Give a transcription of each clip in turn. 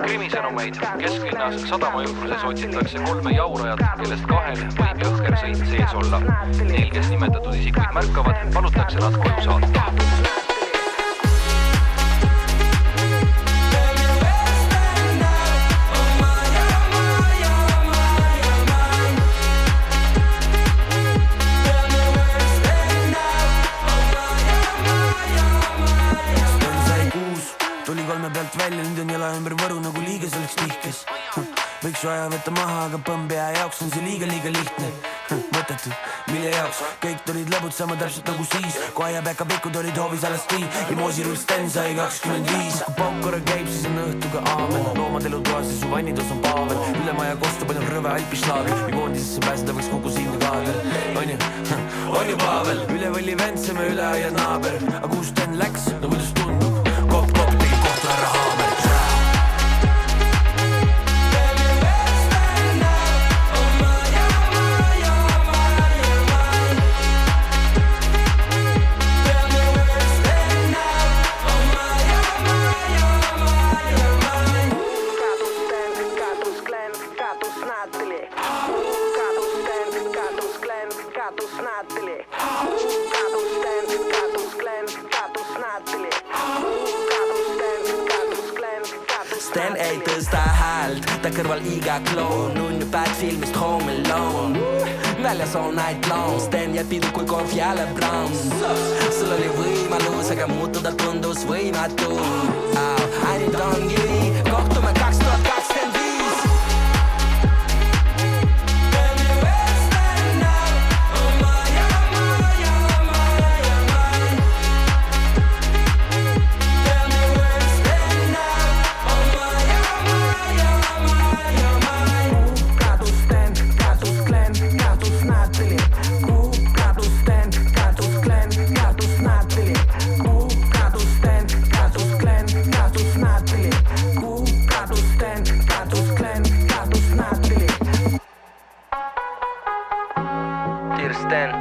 Krimisõnumeid kesklinnas sadama ümbruses otsitakse 3 jaurajat, kellest 2 võib jõhker sõit sees olla. Neil, kes nimetatud isikuid märkavad, palutakse nad koju saata. Tuli 3 pealt välja, nüüd on jala ümber võru nagu liiges oleks tihkes. Võiks vaja võtta maha, aga põmbea jaoks on see liiga lihtne. Mõttetud, mille jaoks kõik tulid lõbutsema täpselt nagu siis, kui aiapäka pikud olid hoovis alles tõi ja moosirull Sten sai 25. Kui paukore käib, siis on õhtuga aamen. Loomad elutoas ja su vannitos on Pavel. Üle maja kosta palju rõve alpišlaager ja koondisesse pääseda võiks kogu siinne kaader. On ju Pavel, üle võlli vendseme üle aia naaber. Aga kus Sten läks, no kuidas tundub? Kopp tegi kohta ära haamer. Sten ei tõsta häält, ta kõrval iga kloon. Nunnu päät filmist Home Alone. Väljas all night long, Sten jääb pidu kui korv jälle brown. Sul oli võimalus, aga muutuda tundus võimatu. I nüüd ongi nii, kohtume 2025. Sten,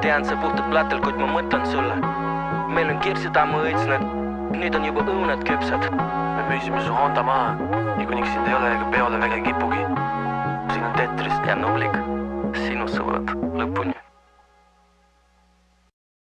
tean sa puhtad platel, kuid ma mõtlen sulle. Meil on kirsitammu õitsnud, nüüd on juba õunad küpsad. Me müüsime su Honda maha ja kuniks sind ei ole ega peole väga kipugi. Siin on Tetris ja Nublik, sinu sõbrad lõpuni.